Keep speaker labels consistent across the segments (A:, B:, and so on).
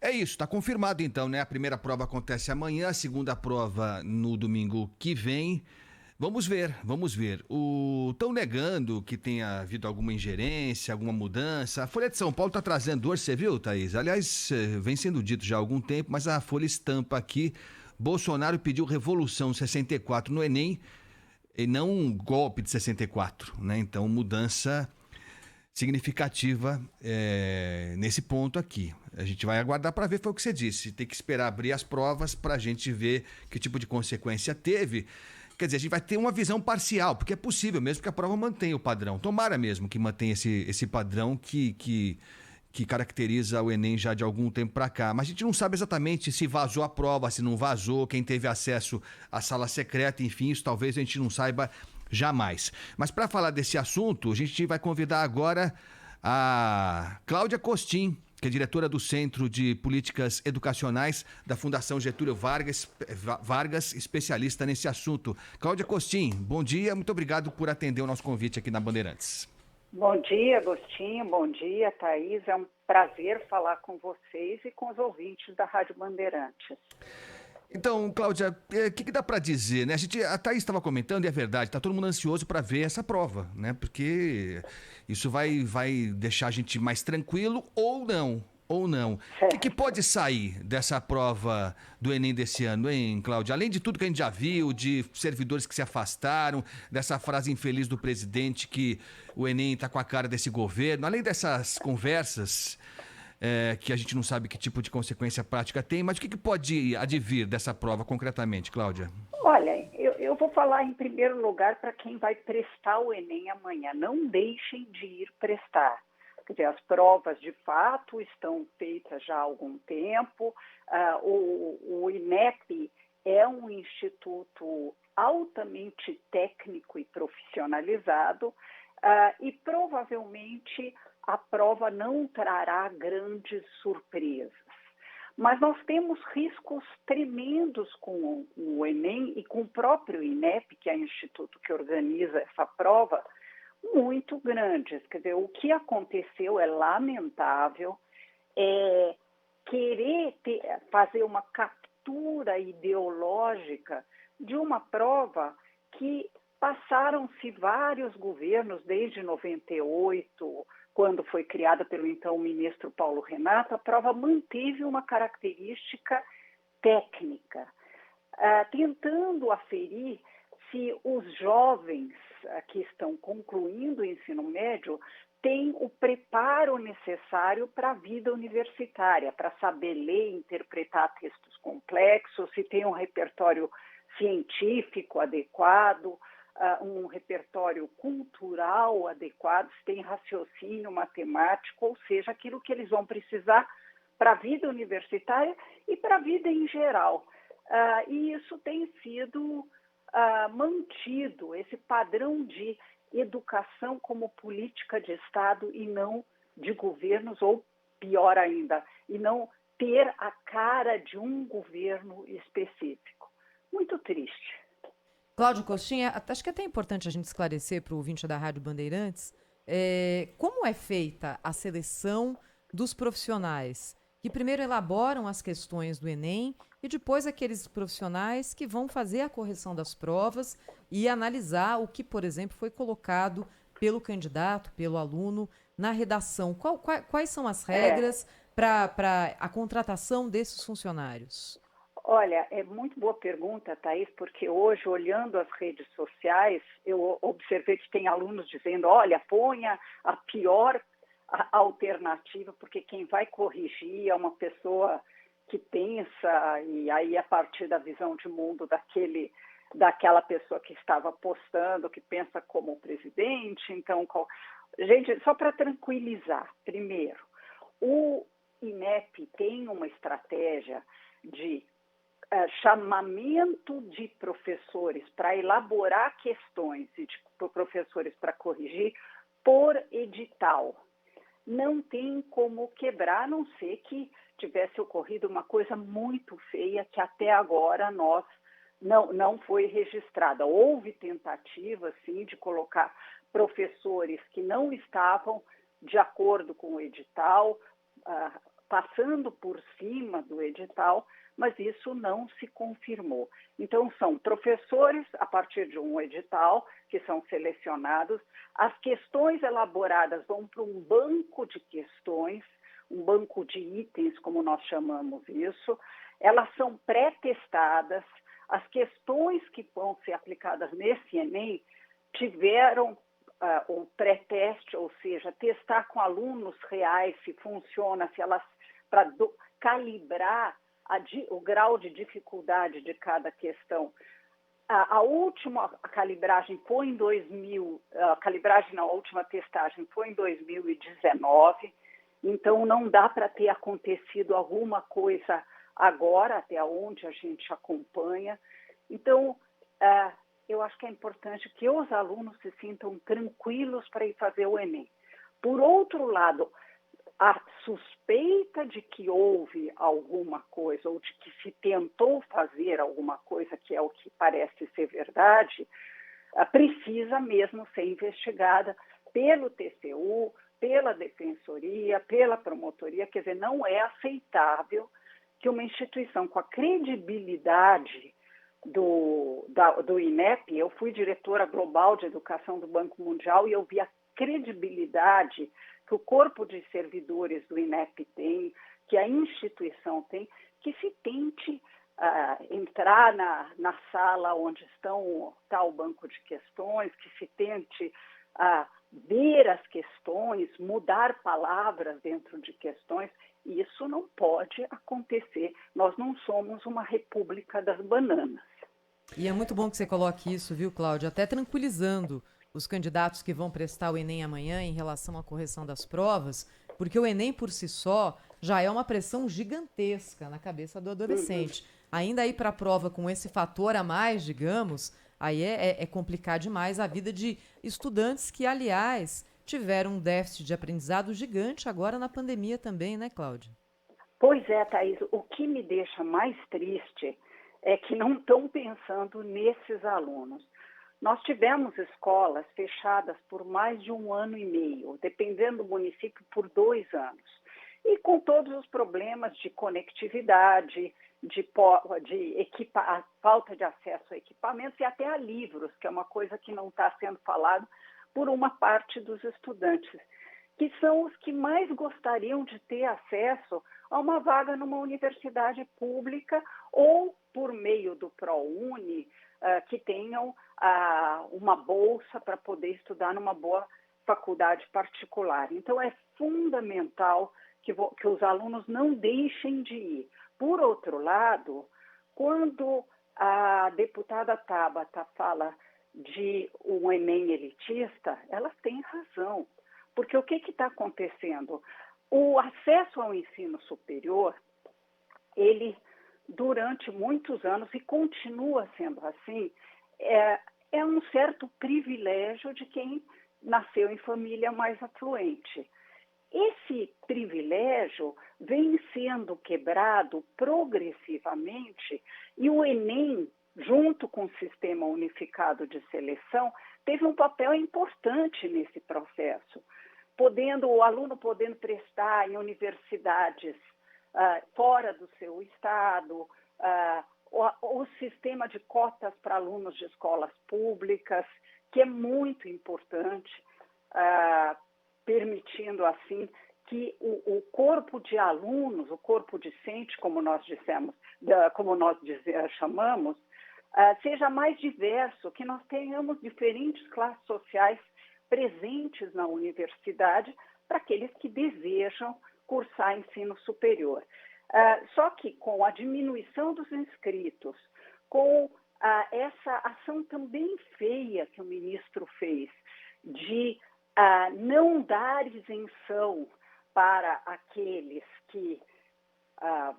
A: É isso, está confirmado então, né? A primeira prova acontece amanhã, a segunda prova no domingo que vem. Vamos ver, vamos ver. Estão negando que tenha havido alguma ingerência, alguma mudança. A Folha de São Paulo está trazendo hoje, você viu, Thaís? Aliás, vem sendo dito já há algum tempo, mas a Folha estampa aqui. Bolsonaro pediu revolução 64 no Enem e não um golpe de 64, né? Então, mudança significativa nesse ponto aqui. A gente vai aguardar para ver, foi o que você disse. Tem que esperar abrir as provas para a gente ver que tipo de consequência teve. Quer dizer, a gente vai ter uma visão parcial, porque é possível mesmo que a prova mantenha o padrão. Tomara mesmo que mantenha esse padrão que caracteriza o Enem já de algum tempo para cá. Mas a gente não sabe exatamente se vazou a prova, se não vazou, quem teve acesso à sala secreta, enfim, isso talvez a gente não saiba jamais. Mas para falar desse assunto, a gente vai convidar agora a Cláudia Costin, que é diretora do Centro de Políticas Educacionais da Fundação Getúlio Vargas, especialista nesse assunto. Cláudia Costin, bom dia, muito obrigado por atender o nosso convite aqui na Bandeirantes.
B: Bom dia, Agostinho. Bom dia, Thaís. É um prazer falar com vocês e com os ouvintes da Rádio Bandeirantes.
A: Então, Cláudia, o que dá para dizer, né? A Thaís estava comentando, e é verdade, está todo mundo ansioso para ver essa prova, né? Porque isso vai deixar a gente mais tranquilo ou não. Ou não. O que pode sair dessa prova do Enem desse ano, hein, Cláudia? Além de tudo que a gente já viu, de servidores que se afastaram, dessa frase infeliz do presidente que o Enem está com a cara desse governo, além dessas conversas que a gente não sabe que tipo de consequência prática tem, mas o que pode advir dessa prova concretamente, Cláudia?
B: Olha, eu vou falar em primeiro lugar para quem vai prestar o Enem amanhã. Não deixem de ir prestar. Quer dizer, as provas, de fato, estão feitas já há algum tempo. O INEP é um instituto altamente técnico e profissionalizado e provavelmente a prova não trará grandes surpresas. Mas nós temos riscos tremendos com o Enem e com o próprio INEP, que é o instituto que organiza essa prova, muito grandes. Quer dizer, o que aconteceu é lamentável, querer fazer uma captura ideológica de uma prova que passaram-se vários governos, desde 98, quando foi criada pelo então ministro Paulo Renato, a prova manteve uma característica técnica, tentando aferir se os jovens que estão concluindo o ensino médio têm o preparo necessário para a vida universitária, para saber ler e interpretar textos complexos, se tem um repertório científico adequado, um repertório cultural adequado, se tem raciocínio matemático, ou seja, aquilo que eles vão precisar para a vida universitária e para a vida em geral. E isso tem sido mantido, esse padrão de educação como política de Estado e não de governos, ou pior ainda, e não ter a cara de um governo específico. Muito triste.
C: Cláudio Costinha, acho que é até importante a gente esclarecer para o ouvinte da Rádio Bandeirantes como é feita a seleção dos profissionais que primeiro elaboram as questões do Enem e depois aqueles profissionais que vão fazer a correção das provas e analisar o que, por exemplo, foi colocado pelo candidato, pelo aluno, na redação. Quais são as regras para a contratação desses funcionários?
B: Olha, é muito boa pergunta, Thaís, porque hoje, olhando as redes sociais, eu observei que tem alunos dizendo, olha, ponha a pior alternativa, porque quem vai corrigir é uma pessoa que pensa, e aí a partir da visão de mundo daquela pessoa que estava postando, que pensa como o presidente. Então, gente, só para tranquilizar, primeiro, o INEP tem uma estratégia de chamamento de professores para elaborar questões e de professores para corrigir por edital. Não tem como quebrar, a não ser que tivesse ocorrido uma coisa muito feia que até agora não foi registrada. Houve tentativa, sim, de colocar professores que não estavam de acordo com o edital, passando por cima do edital, mas isso não se confirmou. Então, são professores, a partir de um edital, que são selecionados, as questões elaboradas vão para um banco de questões, um banco de itens, como nós chamamos isso, elas são pré-testadas, as questões que vão ser aplicadas nesse Enem tiveram o pré-teste, ou seja, testar com alunos reais se funciona, se elas, para calibrar o grau de dificuldade de cada questão. A última calibragem foi em 2000, a calibragem na última testagem foi em 2019, então não dá para ter acontecido alguma coisa agora, até onde a gente acompanha. Então, eu acho que é importante que os alunos se sintam tranquilos para ir fazer o Enem. Por outro lado, a suspeita de que houve alguma coisa ou de que se tentou fazer alguma coisa, que é o que parece ser verdade, precisa mesmo ser investigada pelo TCU, pela Defensoria, pela Promotoria. Quer dizer, não é aceitável que uma instituição com a credibilidade do INEP, eu fui diretora global de educação do Banco Mundial e eu vi a credibilidade que o corpo de servidores do INEP tem, que a instituição tem, que se tente entrar na sala onde está o banco de questões, que se tente ver as questões, mudar palavras dentro de questões. Isso não pode acontecer. Nós não somos uma república das bananas.
C: E é muito bom que você coloque isso, viu, Cláudia? Até tranquilizando os candidatos que vão prestar o Enem amanhã em relação à correção das provas, porque o Enem por si só já é uma pressão gigantesca na cabeça do adolescente. Ainda ir para a prova com esse fator a mais, digamos, aí é complicar demais a vida de estudantes que, aliás, tiveram um déficit de aprendizado gigante agora na pandemia também, né, Cláudia?
B: Pois é, Thaís. O que me deixa mais triste é que não estão pensando nesses alunos. Nós tivemos escolas fechadas por mais de 1 ano e meio, dependendo do município, por 2 anos. E com todos os problemas de conectividade, falta de acesso a equipamentos e até a livros, que é uma coisa que não está sendo falada por uma parte dos estudantes, que são os que mais gostariam de ter acesso a uma vaga numa universidade pública ou por meio do ProUni, que tenham uma bolsa para poder estudar numa boa faculdade particular. Então, é fundamental que os alunos não deixem de ir. Por outro lado, quando a deputada Tabata fala de um Enem elitista, elas têm razão. Porque o que está acontecendo? O acesso ao ensino superior, ele, durante muitos anos, e continua sendo assim, é um certo privilégio de quem nasceu em família mais afluente. Esse privilégio vem sendo quebrado progressivamente e o Enem, junto com o Sistema Unificado de Seleção, teve um papel importante nesse processo, o aluno podendo prestar em universidades fora do seu estado, o sistema de cotas para alunos de escolas públicas, que é muito importante, permitindo, assim, que o corpo de alunos, o corpo discente, como nós chamamos, seja mais diverso, que nós tenhamos diferentes classes sociais presentes na universidade para aqueles que desejam cursar ensino superior. Só que com a diminuição dos inscritos, com essa ação também feia que o ministro fez de não dar isenção para aqueles que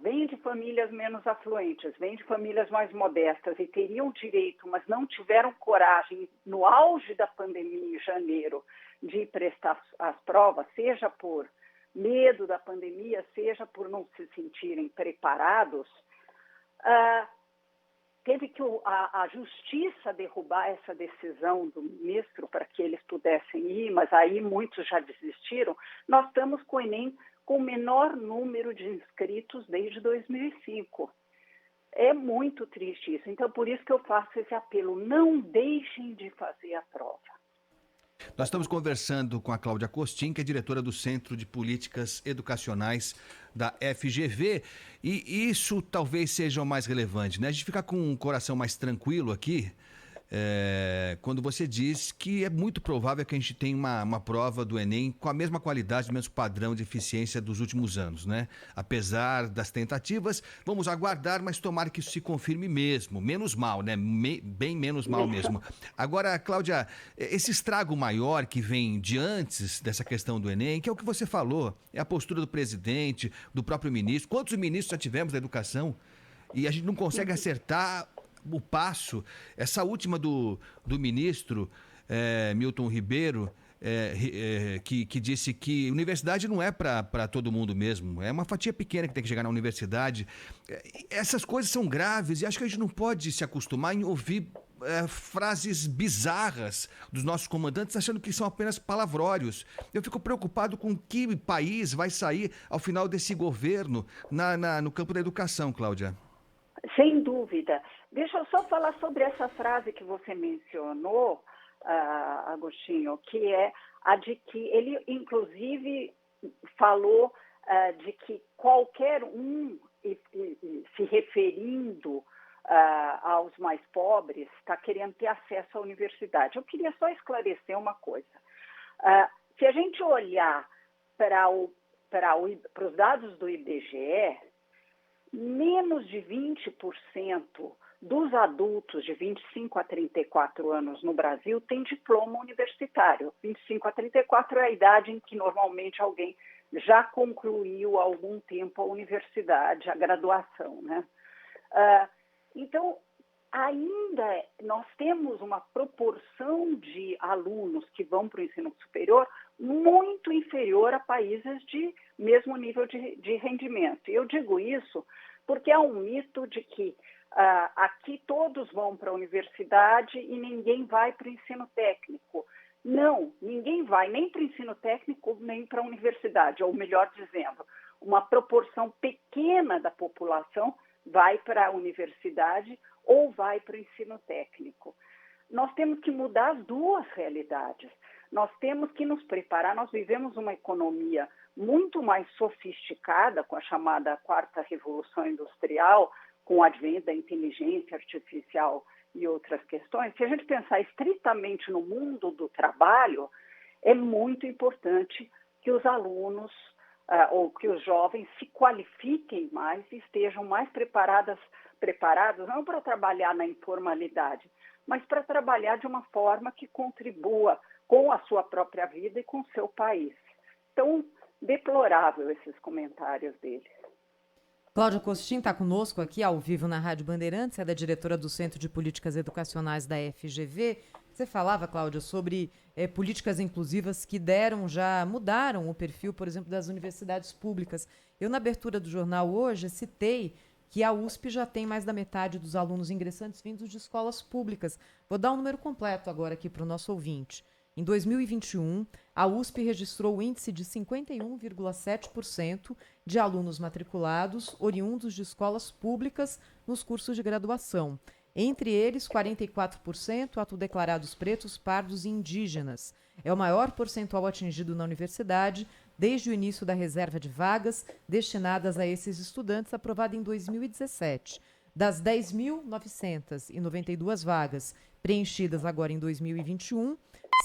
B: vêm de famílias menos afluentes, vêm de famílias mais modestas e teriam direito, mas não tiveram coragem, no auge da pandemia, em janeiro, de prestar as provas, seja por medo da pandemia, seja por não se sentirem preparados, teve que a justiça derrubar essa decisão do ministro para que eles pudessem ir, mas aí muitos já desistiram. Nós estamos com o Enem com o menor número de inscritos desde 2005. É muito triste isso. Então, por isso que eu faço esse apelo. Não deixem de fazer a prova.
A: Nós estamos conversando com a Cláudia Costin, que é diretora do Centro de Políticas Educacionais da FGV, e isso talvez seja o mais relevante, né? A gente fica com o coração mais tranquilo aqui, quando você diz que é muito provável que a gente tenha uma prova do Enem com a mesma qualidade, o mesmo padrão de eficiência dos últimos anos, né? Apesar das tentativas, vamos aguardar, mas tomara que isso se confirme mesmo, menos mal, né? Bem menos mal mesmo. Agora, Cláudia, esse estrago maior que vem de antes dessa questão do Enem, que é o que você falou, é a postura do presidente, do próprio ministro. Quantos ministros já tivemos da educação? E a gente não consegue acertar o passo. Essa última do ministro Milton Ribeiro, que disse que universidade não é para todo mundo mesmo, é uma fatia pequena que tem que chegar na universidade. Essas coisas são graves e acho que a gente não pode se acostumar em ouvir frases bizarras dos nossos comandantes achando que são apenas palavrórios. Eu fico preocupado com que país vai sair ao final desse governo no campo da educação, Cláudia.
B: Sem dúvida. Deixa eu só falar sobre essa frase que você mencionou, Agostinho, que é a de que ele, inclusive, falou de que qualquer um, se referindo aos mais pobres, está querendo ter acesso à universidade. Eu queria só esclarecer uma coisa. Se a gente olhar para os dados do IBGE, menos de 20% dos adultos de 25 a 34 anos no Brasil têm diploma universitário. 25 a 34 é a idade em que normalmente alguém já concluiu há algum tempo a universidade, a graduação, né? Então, ainda nós temos uma proporção de alunos que vão para o ensino superior muito inferior a países de mesmo nível de rendimento. E eu digo isso porque há um mito de que aqui todos vão para a universidade e ninguém vai para o ensino técnico. Não, ninguém vai nem para o ensino técnico nem para a universidade, ou melhor dizendo, uma proporção pequena da população vai para a universidade ou vai para o ensino técnico. Nós temos que mudar as duas realidades. Nós temos que nos preparar. Nós vivemos uma economia muito mais sofisticada, com a chamada quarta revolução industrial, com o advento da inteligência artificial e outras questões. Se a gente pensar estritamente no mundo do trabalho, é muito importante que os alunos ou que os jovens se qualifiquem mais e estejam mais preparados não para trabalhar na informalidade, mas para trabalhar de uma forma que contribua com a sua própria vida e com o seu país. Então, deplorável esses comentários dele.
C: Cláudia Costin está conosco aqui ao vivo na Rádio Bandeirantes, é da diretora do Centro de Políticas Educacionais da FGV. Você falava, Cláudia, sobre políticas inclusivas que mudaram o perfil, por exemplo, das universidades públicas. Eu, na abertura do jornal hoje, citei que a USP já tem mais da metade dos alunos ingressantes vindos de escolas públicas. Vou dar um número completo agora aqui para o nosso ouvinte. Em 2021, a USP registrou o índice de 51,7% de alunos matriculados oriundos de escolas públicas nos cursos de graduação. Entre eles, 44% autodeclarados pretos, pardos e indígenas. É o maior percentual atingido na universidade desde o início da reserva de vagas destinadas a esses estudantes, aprovada em 2017. Das 10.992 vagas preenchidas agora em 2021,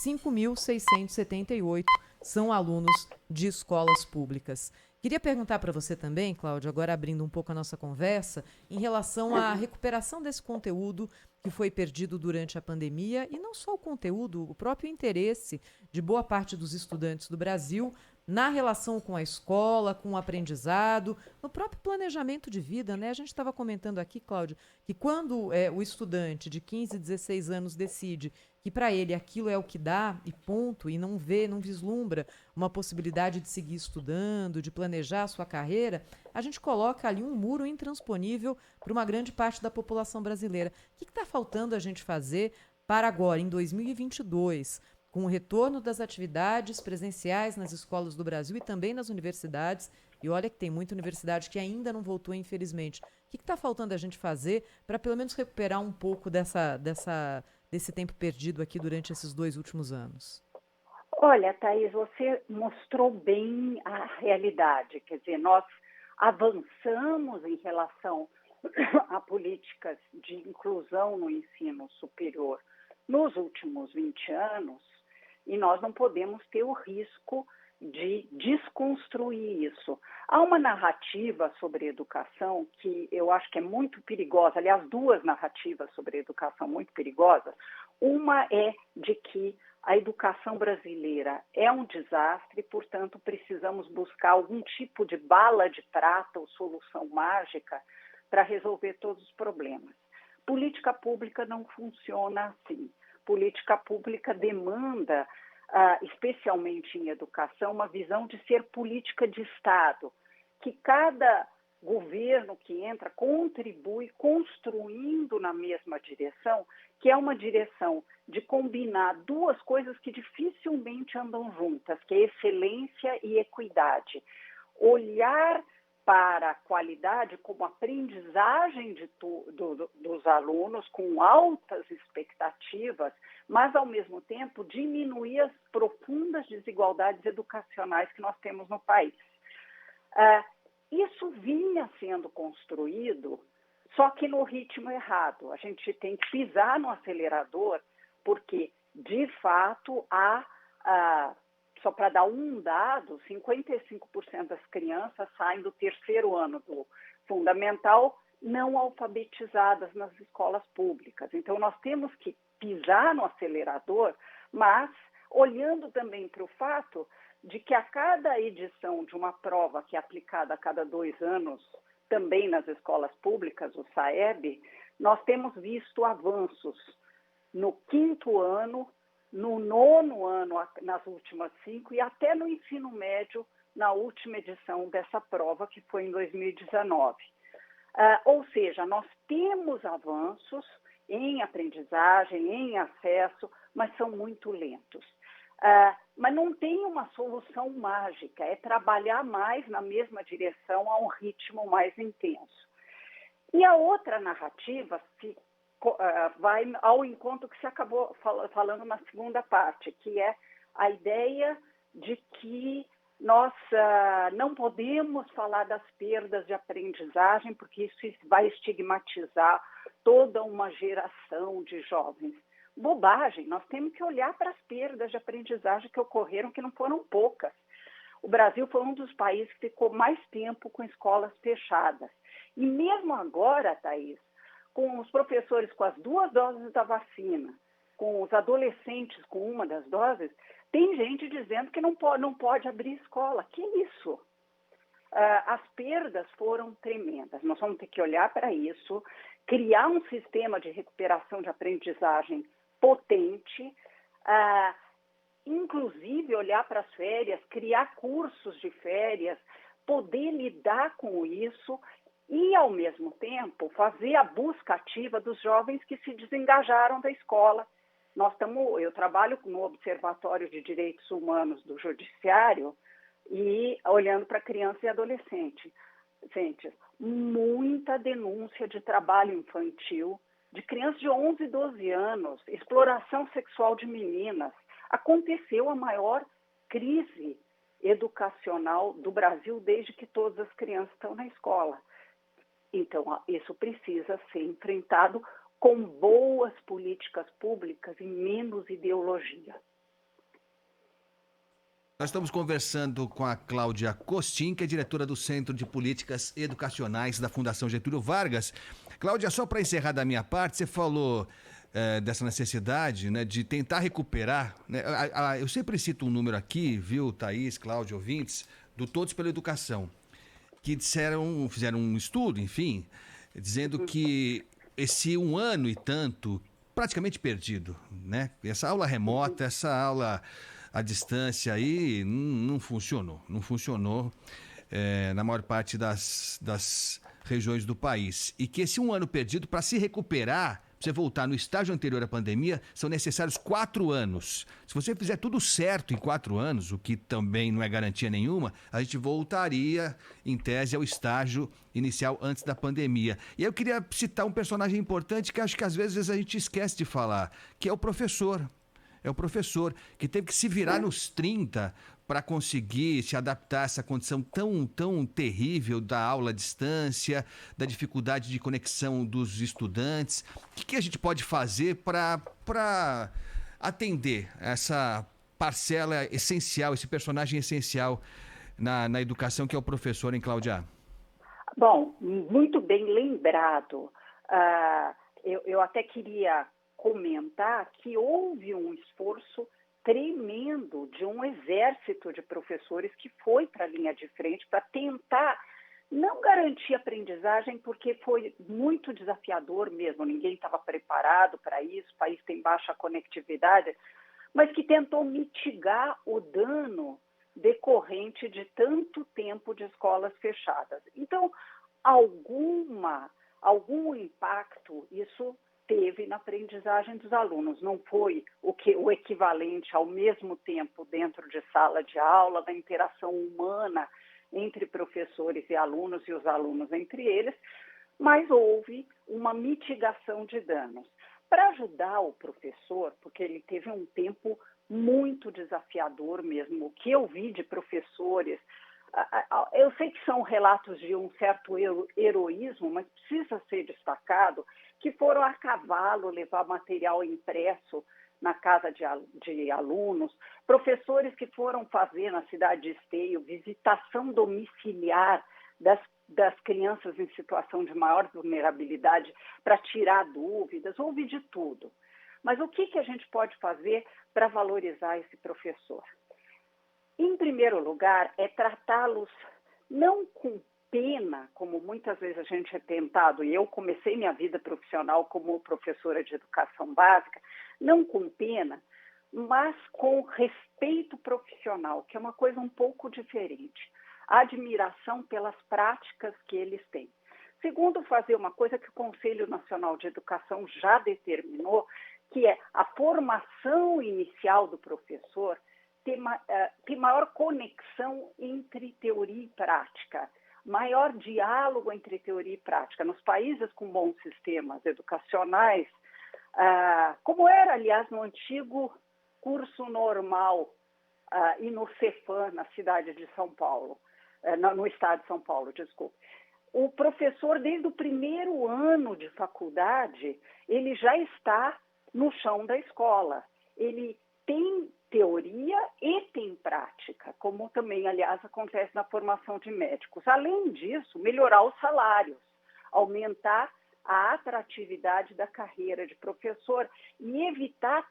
C: 5.678 são alunos de escolas públicas. Queria perguntar para você também, Cláudia, agora abrindo um pouco a nossa conversa, em relação à recuperação desse conteúdo que foi perdido durante a pandemia, e não só o conteúdo, o próprio interesse de boa parte dos estudantes do Brasil na relação com a escola, com o aprendizado, no próprio planejamento de vida, né? A gente estava comentando aqui, Cláudia, que quando o estudante de 15, 16 anos decide que para ele aquilo é o que dá e ponto, e não vislumbra uma possibilidade de seguir estudando, de planejar a sua carreira, a gente coloca ali um muro intransponível para uma grande parte da população brasileira. O que está faltando a gente fazer para agora, em 2022, com o retorno das atividades presenciais nas escolas do Brasil e também nas universidades. E olha que tem muita universidade que ainda não voltou, infelizmente. O que está faltando a gente fazer para pelo menos recuperar um pouco desse tempo perdido aqui durante esses 2 últimos anos?
B: Olha, Thaís, você mostrou bem a realidade. Quer dizer, nós avançamos em relação a políticas de inclusão no ensino superior nos últimos 20 anos e nós não podemos ter o risco de desconstruir isso. Há uma narrativa sobre educação que eu acho que é muito perigosa, aliás, 2 narrativas sobre educação muito perigosas. Uma é de que a educação brasileira é um desastre, portanto, precisamos buscar algum tipo de bala de prata ou solução mágica para resolver todos os problemas. Política pública não funciona assim. Política pública demanda, especialmente em educação, uma visão de ser política de Estado, que cada governo que entra contribui construindo na mesma direção, que é uma direção de combinar 2 coisas que dificilmente andam juntas, que é excelência e equidade. Olhar para a qualidade como aprendizagem dos alunos, com altas expectativas, mas, ao mesmo tempo, diminuir as profundas desigualdades educacionais que nós temos no país. Isso vinha sendo construído, só que no ritmo errado. A gente tem que pisar no acelerador, porque, de fato, só para dar um dado, 55% das crianças saem do 3º ano do fundamental não alfabetizadas nas escolas públicas. Então, nós temos que pisar no acelerador, mas olhando também para o fato de que a cada edição de uma prova que é aplicada a cada 2 anos, também nas escolas públicas, o SAEB, nós temos visto avanços no 5º ano, no 9º ano, nas últimas 5, e até no ensino médio, na última edição dessa prova, que foi em 2019. Ou seja, nós temos avanços em aprendizagem, em acesso, mas são muito lentos. Mas não tem uma solução mágica, é trabalhar mais na mesma direção a um ritmo mais intenso. E a outra narrativa vai ao encontro que você acabou falando na segunda parte, que é a ideia de que nós não podemos falar das perdas de aprendizagem, porque isso vai estigmatizar toda uma geração de jovens. Bobagem, nós temos que olhar para as perdas de aprendizagem que ocorreram, que não foram poucas. O Brasil foi um dos países que ficou mais tempo com escolas fechadas. E mesmo agora, Thaís, com os professores com as 2 doses da vacina, com os adolescentes com uma das doses, tem gente dizendo que não pode abrir escola. Que isso? As perdas foram tremendas. Nós vamos ter que olhar para isso, criar um sistema de recuperação de aprendizagem potente, inclusive olhar para as férias, criar cursos de férias, poder lidar com isso e, ao mesmo tempo, fazer a busca ativa dos jovens que se desengajaram da escola. Eu trabalho no Observatório de Direitos Humanos do Judiciário e olhando para criança e adolescente. Gente, muita denúncia de trabalho infantil, de crianças de 11 e 12 anos, exploração sexual de meninas. Aconteceu a maior crise educacional do Brasil desde que todas as crianças estão na escola. Então, isso precisa ser enfrentado com boas políticas públicas e menos ideologia.
A: Nós estamos conversando com a Cláudia Costin, que é diretora do Centro de Políticas Educacionais da Fundação Getúlio Vargas. Cláudia, só para encerrar da minha parte, você falou dessa necessidade, né, de tentar recuperar, né, eu sempre cito um número aqui, viu, Thaís, Cláudia, ouvintes, do Todos pela Educação, que fizeram um estudo, enfim, dizendo que esse 1 ano e tanto, praticamente perdido, né? Essa aula remota, essa aula à distância aí não funcionou na maior parte das regiões do país. E que esse 1 ano perdido, para se recuperar, você voltar no estágio anterior à pandemia, são necessários 4 anos. Se você fizer tudo certo em 4 anos, o que também não é garantia nenhuma, a gente voltaria, em tese, ao estágio inicial antes da pandemia. E eu queria citar um personagem importante que acho que às vezes a gente esquece de falar, que é o professor. É o professor que teve que se virar nos 30 para conseguir se adaptar a essa condição tão terrível da aula à distância, da dificuldade de conexão dos estudantes. O que a gente pode fazer para atender essa parcela essencial, esse personagem essencial na educação que é o professor, hein, Cláudia?
B: Bom, muito bem lembrado. Eu até queria comentar que houve um esforço tremendo de um exército de professores que foi para a linha de frente para tentar não garantir aprendizagem, porque foi muito desafiador mesmo, ninguém estava preparado para isso, o país tem baixa conectividade, mas que tentou mitigar o dano decorrente de tanto tempo de escolas fechadas. Então, algum impacto isso teve na aprendizagem dos alunos. Não foi o equivalente ao mesmo tempo dentro de sala de aula, da interação humana entre professores e os alunos entre eles, mas houve uma mitigação de danos. Para ajudar o professor, porque ele teve um tempo muito desafiador mesmo, o que eu vi de professores, eu sei que são relatos de um certo heroísmo, mas precisa ser destacado que foram a cavalo levar material impresso na casa de alunos, professores que foram fazer na cidade de Esteio visitação domiciliar das crianças em situação de maior vulnerabilidade para tirar dúvidas, houve de tudo. Mas o que a gente pode fazer para valorizar esse professor? Em primeiro lugar, é tratá-los não com pena, como muitas vezes a gente é tentado, e eu comecei minha vida profissional como professora de educação básica, não com pena, mas com respeito profissional, que é uma coisa um pouco diferente. Admiração pelas práticas que eles têm. Segundo, fazer uma coisa que o Conselho Nacional de Educação já determinou, que é a formação inicial do professor ter maior conexão entre teoria e prática, maior diálogo entre teoria e prática. Nos países com bons sistemas educacionais, como era, aliás, no antigo curso normal e no Cefam, na cidade de São Paulo, no estado de São Paulo, desculpe. O professor, desde o primeiro ano de faculdade, ele já está no chão da escola. Ele tem teoria e tem prática, como também, aliás, acontece na formação de médicos. Além disso, melhorar os salários, aumentar a atratividade da carreira de professor e evitar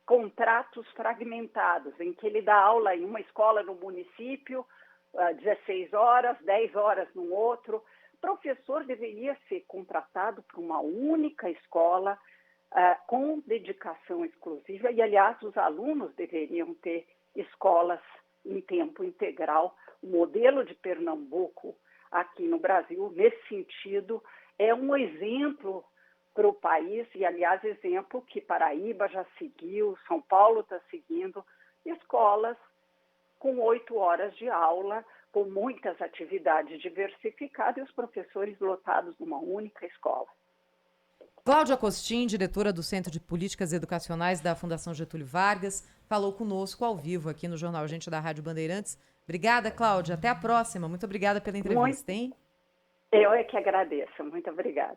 B: contratos fragmentados, em que ele dá aula em uma escola no município, 16 horas, 10 horas no outro. O professor deveria ser contratado por uma única escola, com dedicação exclusiva, e, aliás, os alunos deveriam ter escolas em tempo integral. O modelo de Pernambuco, aqui no Brasil, nesse sentido, é um exemplo para o país, e, aliás, exemplo que Paraíba já seguiu, São Paulo está seguindo, escolas com 8 horas de aula, com muitas atividades diversificadas e os professores lotados numa única escola.
C: Cláudia Costin, diretora do Centro de Políticas Educacionais da Fundação Getúlio Vargas, falou conosco ao vivo aqui no Jornal Gente da Rádio Bandeirantes. Obrigada, Cláudia. Até a próxima. Muito obrigada pela entrevista, hein?
B: Eu é que agradeço. Muito obrigada.